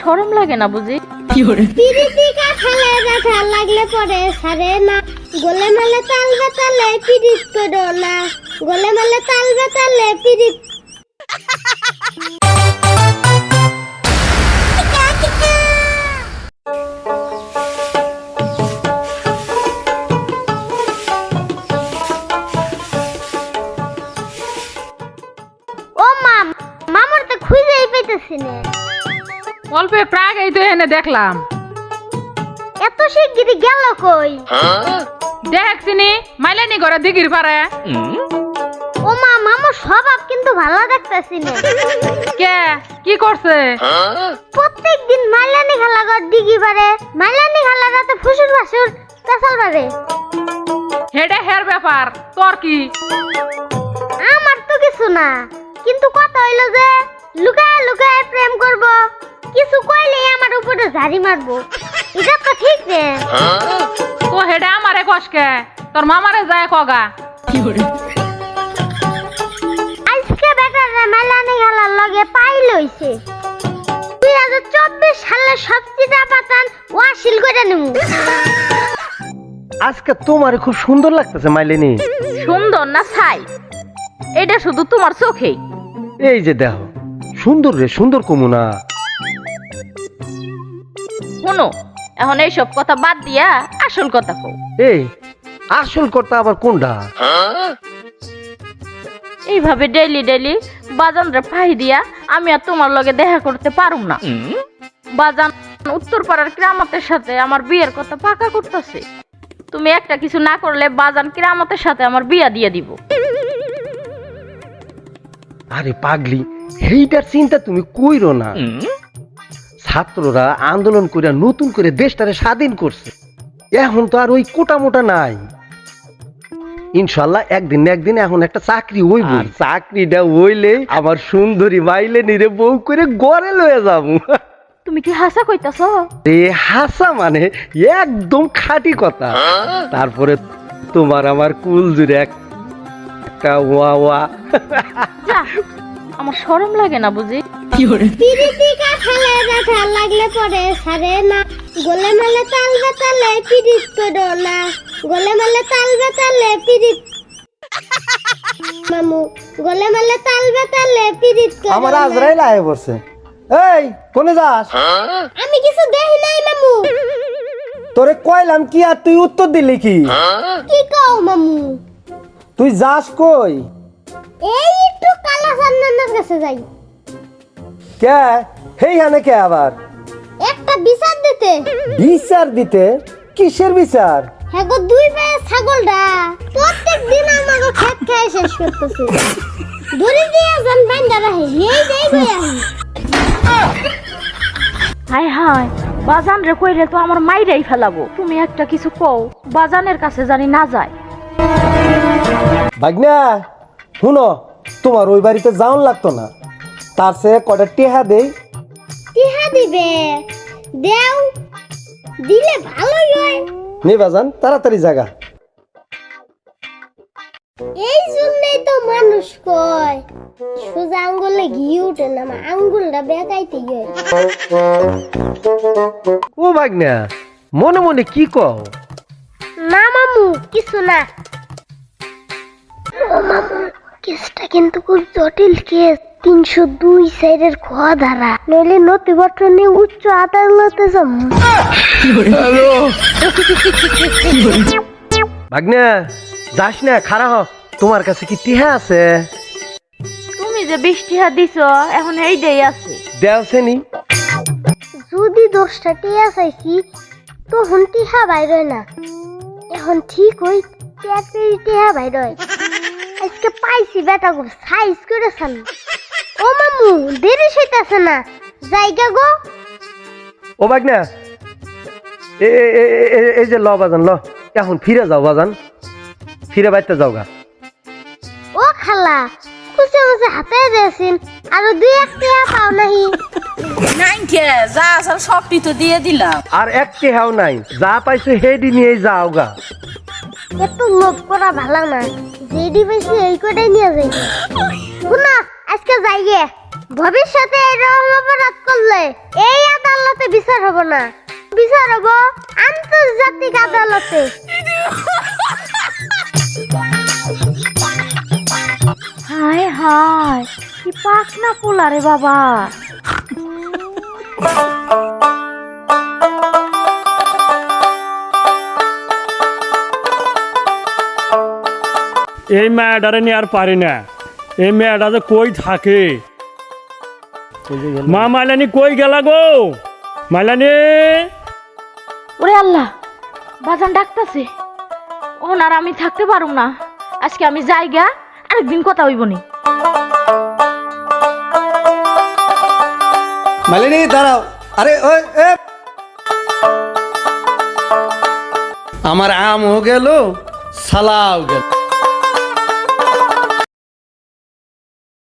শরম লাগে না বুঝি? পিরিতি কাঠালে ব্যথা লাগলে পরে সারে না, গলে মালে তাল বেতালে পিরিত করো না, গলে মালে তাল বেতালে পিরিত। ও মাম, মামার তো খুঁজেই পেতেছি না। অল্পে প্রাগ এই তো এনে দেখলাম। এত শিগগিরই গেল কই? দেখছিনি মাইলানি ঘরে দিঘির পারে। ও মা, মামার স্বভাব কিন্তু ভালো দেখতেছি না। কে কি করছে? প্রত্যেকদিন মাইলানি খালা ঘর দিঘি পারে, মাইলানি খালা রাতে ফুসুর ফাসুর পেছাল পারে। হেডে হের ব্যাপার, তোর কি? আমার তো কিছু না, কিন্তু কথা হইলো যে লুকায় লুকায় প্রেম করব, কিছু কইলেই আমার উপরে ঝাড়ি মারবো। এটা তো ঠিক না। তো হেডে আমারে কষকে, তোর মামারে যায় কগা। আজকে বেটারে মাইলানি খালার লগে পাই লইছে। 2024 সালের সবচেয়ে পাতান ওয়াশিল করে নিমু। আজকে তোমার খুব সুন্দর লাগতেছে মাইলেনি। সুন্দর না ছাই, এটা শুধু তোমার চোখেই। এই যে দেখো সুন্দর রে, সুন্দর কমু না। শোনো, এখন এইসব কথা বাদ দিয়া আসল কথা কও। এই আসল কথা আবার কোনটা? এইভাবে ডেইলি ডেইলি বাজানরে ফাই দিয়া আমি আর তোমার লগে দেখা করতে পারুম না। বাজান উত্তরপাড়ার কিরামতের সাথে আমার বিয়ের কথা পাকা করতেছে। তুমি একটা কিছু না করলে বাজান কিরামতের সাথে আমার বিয়া দিয়ে দিব। আরে পাগলি, এইটার চিন্তা তুমি কইরো না। ছাত্ররা আন্দোলন করে নতুন করে দেশটারে স্বাধীন করছে, এখন তো আর ওই কোটা মোটা নাই। ইনশাল্লাহ একদিন না একদিন এখন একটা চাকরি হইব। চাকরিটা হইলে আমার সুন্দরী মাইলে নিরে বউ করে গড়ে লয়ে যাবো। তুমি কি হাসা কইতাছ? এ হাসা মানে একদম খাঁটি কথা। তারপরে তোমার আমার কুল জুড়ে একটা ওয়া ওয়া। যা, আমার শরম লাগে না বুঝি? পিরিতি কাঠালে ব্যথা লাগলে পরে সারে না, গলে মালে তাল বেতালে পিরিত করো না, গলে মালে তাল বেতালে পিরিত। মামু, গলে মালে তাল বেতালে পিরিত করো আমার না। আজরাইল আয়ে বসে। এই কোনে যাস? আমি কিছু দেখি নাই মামু। তোরে কইলাম কি আর তুই উত্তর দিলি কি? কি কও মামু? তুই যাস কই? এই একটু কালা সান্নানের কাছে যাই। কে হেই হানে কে আবার? একটা বিচার দিতে। বিচার দিতে? কিসের বিচার? হ্যাঁ গো, 2 পায়ে ছাগলটা প্রত্যেক দিন আমাকে খেত খেয়ে শেষ করতেছে। দড়ি দিয়ে যান বাইন্দা রাখে, এই দেই গয়া। হায় হায়, বাজান রে কইলে তো আমার মাইরাই ফেলাবো। তুমি একটা কিছু কও, বাজানের কাছে জানি না যায়। ভাগনা শুনো, তোমার ওই বাড়িতে যাওন লাগতো না, তার সে কটা টেহা দেই। টিহা দিবে? দেও, দিলে ভালোই হয়। নে বাজান তাড়াতাড়ি জাগা। এই জন্যই তো মানুষ কয় সোজা আঙ্গুলে ঘি উঠে না, আমার আঙ্গুলটা বেকাইতে হয়। ও ভাগনা মনে মনে কি কও? না মামু, কিছু না। ও মামু, কেসটা কিন্তু খুব জটিল কেস। 302 সাইডের খ ধারা, নইলে নথিপত্র নিয়ে উচ্চ আদালতে যাবো। ভাগনা যাস না, খারা হ। তোমার কাছে কি টিহা আছে? তুমি যে 20 টাকা দিছো, এখন এইটাই আছে। দেওছেনি? যদি 10টা টিয়া চাইছি তখন টিহা বাইর হয় না, এখন ঠিক হই পেটের টিহা বাইর হয়। আজকে পাইছি বেটা গো, সাইজ করেছেন। ও মামু, দেরি হইতাছে না, জায়গা গো। ও ভাগনা এই যে ল বাজান ল, এখন ফিরে যাও বাজান, ফিরে বাইতে যাও গা। ও খালা, কুচে কুচে হাতে দিয়েছেন, আরো 2-1 টিয়া পাও নাহি? নাইকে যা আসল সবটি তো দিয়ে দিলাম। আর এক টেহাও নাই, যা পাইছো হেডি নিয়ে যাও গা। এত লোভ করা ভালো না, যেডি পাইছি এই কটাই নিয়ে যাই। শুনো, আজকে যাইগে। ভবিষ্যতে এরকম অপরাধ করলে এই আদালতে বিচার হবো না, বিচার হবো আন্তর্জাতিক আদালতে। হায় হায় কি পাক না পোলা রে বাবা। এই মেয়েটারে নিয়ে আর পারি না। এই মেয়েটা যে কই থাকে। মা মাইলানি কই গেলা গো? মাইলানি, ওরে আল্লাহ, বাজান ডাকতাছে। ওনার আমি থাকতে পারুম না, আজকে আমি যাইগা, আরেকদিন কথা হইব নি। মালিনী দাঁড়াও। আরে ওই এ আমার আমও গেল, সালাও গেল।